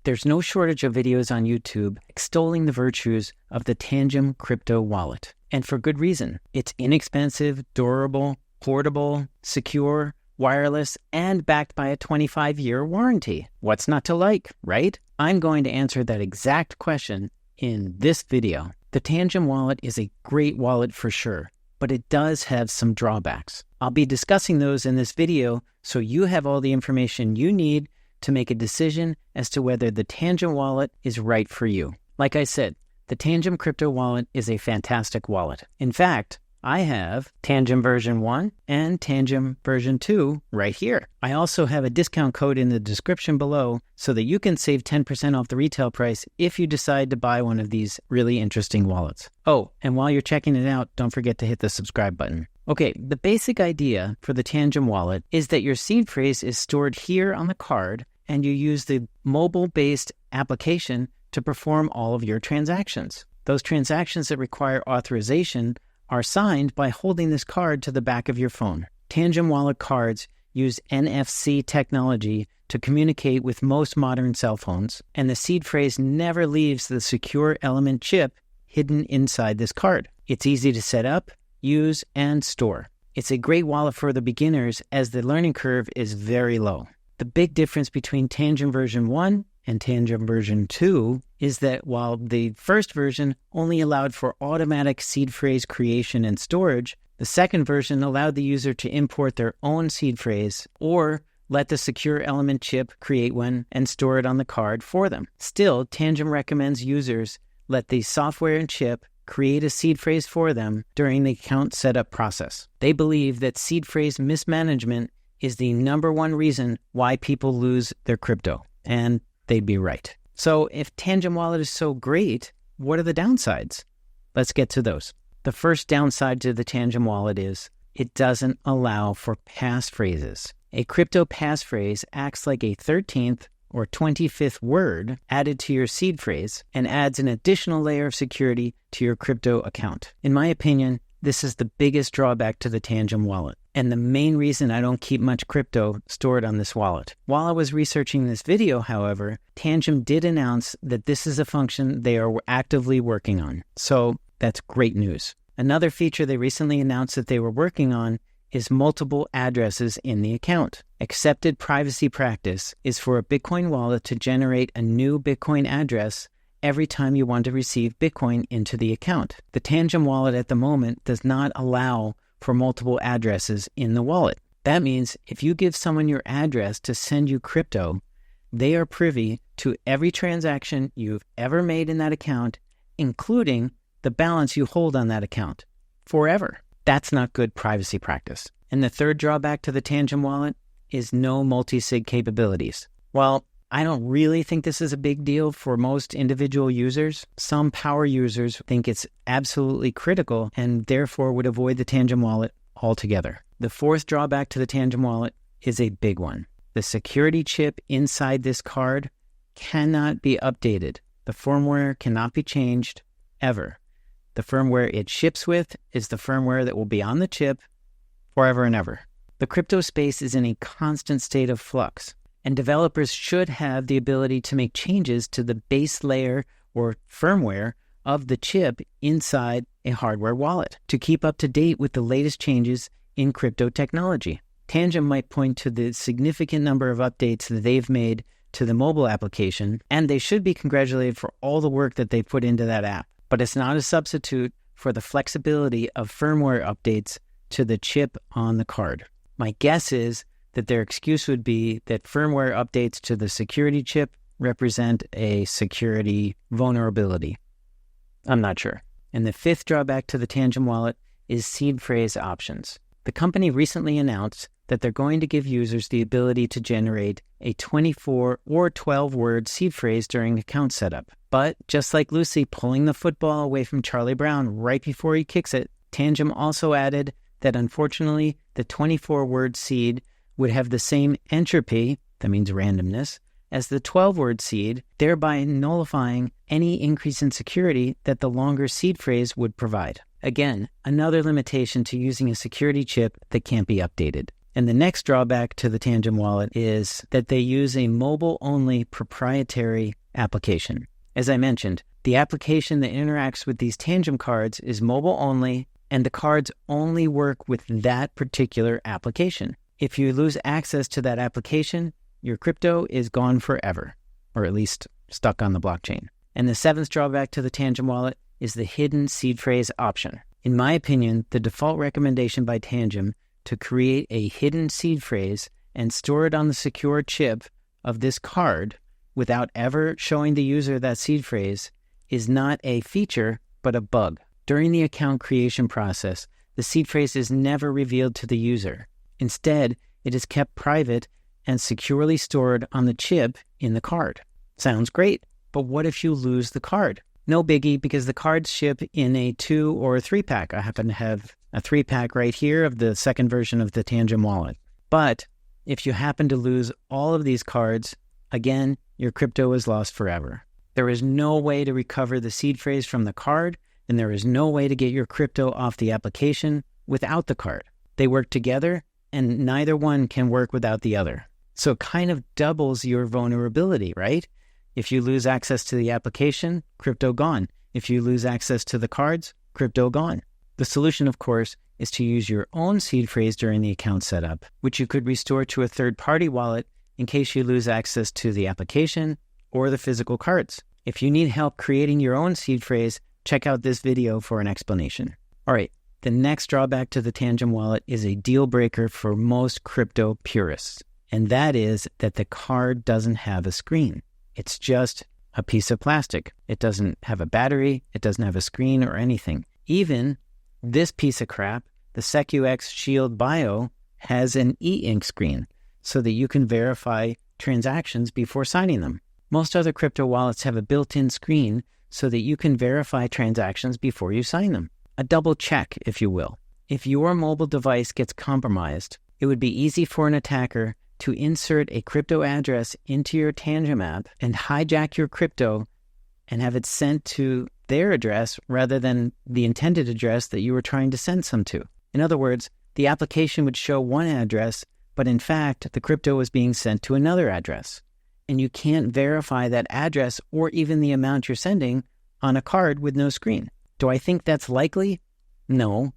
There's no shortage of videos on YouTube extolling the virtues of the Tangem Crypto Wallet. And for good reason. It's inexpensive, durable, portable, secure, wireless, and backed by a 25-year warranty. What's not to like, right? I'm going to answer that exact question in this video. The Tangem Wallet is a great wallet for sure, but it does have some drawbacks. I'll be discussing those in this video so you have all the information you need to make a decision as to whether the Tangem Wallet is right for you. Like I said, the Tangem Crypto Wallet is a fantastic wallet. In fact, I have Tangem version 1 and Tangem version 2 right here. I also have a discount code in the description below so that you can save 10% off the retail price if you decide to buy one of these really interesting wallets. Oh, and while you're checking it out, don't forget to hit the subscribe button. Okay, the basic idea for the Tangem Wallet is that your seed phrase is stored here on the card and you use the mobile-based application to perform all of your transactions. Those transactions that require authorization are signed by holding this card to the back of your phone. Tangem Wallet cards use NFC technology to communicate with most modern cell phones, and the seed phrase never leaves the secure element chip hidden inside this card. It's easy to set up, use, and store. It's a great wallet for the beginners as the learning curve is very low. The big difference between Tangem version 1 and Tangem version 2 is that while the first version only allowed for automatic seed phrase creation and storage, the second version allowed the user to import their own seed phrase or let the secure element chip create one and store it on the card for them. Still, Tangem recommends users let the software and chip create a seed phrase for them during the account setup process. They believe that seed phrase mismanagement is the number one reason why people lose their crypto, and they'd be right. So if Tangem Wallet is so great, what are the downsides? Let's get to those. The first downside to the Tangem Wallet is it doesn't allow for passphrases. A crypto passphrase acts like a 13th or 25th word added to your seed phrase and adds an additional layer of security to your crypto account. In my opinion, this is the biggest drawback to the Tangem Wallet, and the main reason I don't keep much crypto stored on this wallet. While I was researching this video, however, Tangem did announce that this is a function they are actively working on. So that's great news. Another feature they recently announced that they were working on is multiple addresses in the account. Accepted privacy practice is for a Bitcoin wallet to generate a new Bitcoin address every time you want to receive Bitcoin into the account. The Tangem Wallet at the moment does not allow for multiple addresses in the wallet. That means if you give someone your address to send you crypto, they are privy to every transaction you've ever made in that account, including the balance you hold on that account forever. That's not good privacy practice. And the third drawback to the Tangem Wallet is no multi-sig capabilities. While I don't really think this is a big deal for most individual users, some power users think it's absolutely critical and therefore would avoid the Tangem Wallet altogether. The fourth drawback to the Tangem Wallet is a big one. The security chip inside this card cannot be updated. The firmware cannot be changed ever. The firmware it ships with is the firmware that will be on the chip forever and ever. The crypto space is in a constant state of flux, and developers should have the ability to make changes to the base layer or firmware of the chip inside a hardware wallet to keep up to date with the latest changes in crypto technology. Tangem might point to the significant number of updates that they've made to the mobile application, and they should be congratulated for all the work that they put into that app. But it's not a substitute for the flexibility of firmware updates to the chip on the card. My guess is that their excuse would be that firmware updates to the security chip represent a security vulnerability. I'm not sure. And the fifth drawback to the Tangem Wallet is seed phrase options. The company recently announced that they're going to give users the ability to generate a 24 or 12-word seed phrase during account setup. But just like Lucy pulling the football away from Charlie Brown right before he kicks it, Tangem also added that unfortunately the 24-word seed would have the same entropy, that means randomness, as the 12-word seed, thereby nullifying any increase in security that the longer seed phrase would provide. Again, another limitation to using a security chip that can't be updated. And the next drawback to the Tangem Wallet is that they use a mobile-only proprietary application. As I mentioned, the application that interacts with these Tangem cards is mobile-only, and the cards only work with that particular application. If you lose access to that application, your crypto is gone forever, or at least stuck on the blockchain. And the seventh drawback to the Tangem Wallet is the hidden seed phrase option. In my opinion, the default recommendation by Tangem to create a hidden seed phrase and store it on the secure chip of this card without ever showing the user that seed phrase is not a feature, but a bug. During the account creation process, the seed phrase is never revealed to the user. Instead, it is kept private and securely stored on the chip in the card. Sounds great, but what if you lose the card? No biggie, because the cards ship in a 2 or a 3-pack. I happen to have a 3-pack right here of the second version of the Tangem Wallet. But if you happen to lose all of these cards, again, your crypto is lost forever. There is no way to recover the seed phrase from the card, and there is no way to get your crypto off the application without the card. They work together, and neither one can work without the other. So it kind of doubles your vulnerability, right? If you lose access to the application, crypto gone. If you lose access to the cards, crypto gone. The solution, of course, is to use your own seed phrase during the account setup, which you could restore to a third-party wallet in case you lose access to the application or the physical cards. If you need help creating your own seed phrase, check out this video for an explanation. All right, the next drawback to the Tangem Wallet is a deal breaker for most crypto purists, and that is that the card doesn't have a screen. It's just a piece of plastic. It doesn't have a battery. It doesn't have a screen or anything. Even this piece of crap, the SecuX Shield Bio, has an e-ink screen so that you can verify transactions before signing them. Most other crypto wallets have a built-in screen so that you can verify transactions before you sign them. A double check, if you will. If your mobile device gets compromised, it would be easy for an attacker to insert a crypto address into your Tangem app and hijack your crypto and have it sent to their address rather than the intended address that you were trying to send some to. In other words, the application would show one address, but in fact, the crypto was being sent to another address. And you can't verify that address or even the amount you're sending on a card with no screen. Do I think that's likely? No,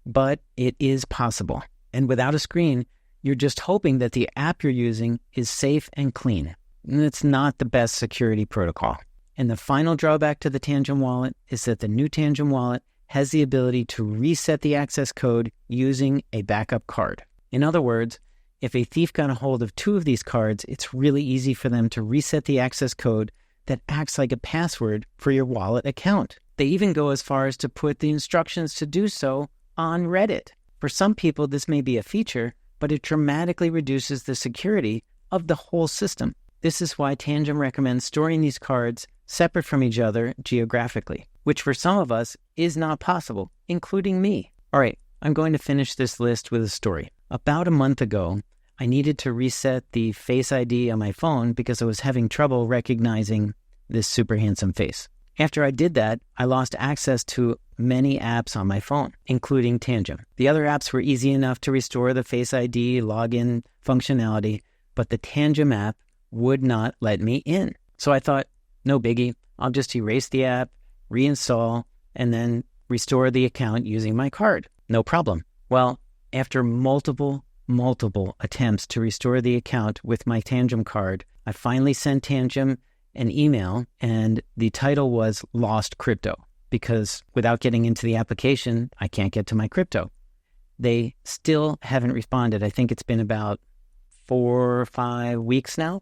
but it is possible. And without a screen, you're just hoping that the app you're using is safe and clean. And it's not the best security protocol. And the final drawback to the Tangem Wallet is that the new Tangem Wallet has the ability to reset the access code using a backup card. In other words, if a thief got a hold of 2 of these cards, it's really easy for them to reset the access code that acts like a password for your wallet account. They even go as far as to put the instructions to do so on Reddit. For some people, this may be a feature, but it dramatically reduces the security of the whole system. This is why Tangem recommends storing these cards separate from each other geographically, which for some of us is not possible, including me. All right, I'm going to finish this list with a story. About a month ago, I needed to reset the Face ID on my phone because I was having trouble recognizing this super handsome face. After I did that, I lost access to many apps on my phone, including Tangem. The other apps were easy enough to restore the Face ID login functionality, but the Tangem app would not let me in. So I thought, no biggie, I'll just erase the app, reinstall, and then restore the account using my card. No problem. Well, after multiple attempts to restore the account with my Tangem card, I finally sent Tangem an email, and the title was Lost Crypto, because without getting into the application, I can't get to my crypto. They still haven't responded. I think it's been about 4 or 5 weeks now.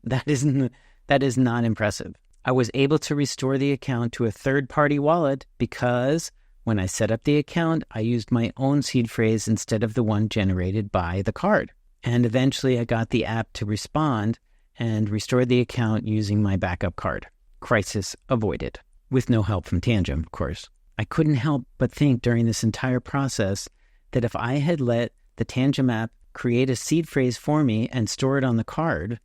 That is not impressive. I was able to restore the account to a third-party wallet because when I set up the account, I used my own seed phrase instead of the one generated by the card. And eventually I got the app to respond and restored the account using my backup card. Crisis avoided. With no help from Tangem, of course. I couldn't help but think during this entire process that if I had let the Tangem app create a seed phrase for me and store it on the card,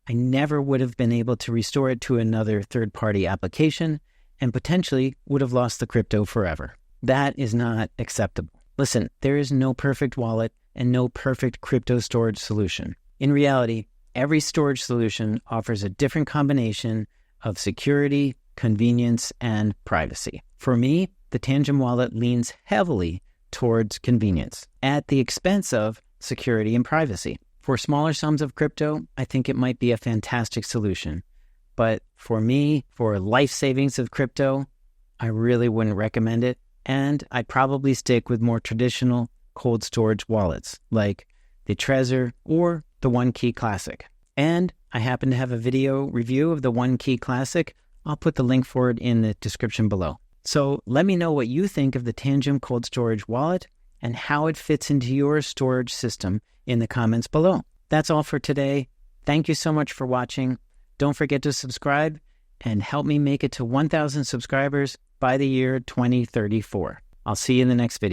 I never would have been able to restore it to another third-party application and potentially would have lost the crypto forever. That is not acceptable. Listen, there is no perfect wallet. and no perfect crypto storage solution. In reality, every storage solution offers a different combination of security, convenience, and privacy. For me, the Tangem Wallet leans heavily towards convenience at the expense of security and privacy. For smaller sums of crypto, I think it might be a fantastic solution. But for me, for life savings of crypto, I really wouldn't recommend it. And I'd probably stick with more traditional cold storage wallets like the Trezor or the One Key Classic. And I happen to have a video review of the One Key Classic. I'll put the link for it in the description below. So let me know what you think of the Tangem Cold Storage Wallet and how it fits into your storage system in the comments below. That's all for today. Thank you so much for watching. Don't forget to subscribe and help me make it to 1,000 subscribers by the year 2034. I'll see you in the next video.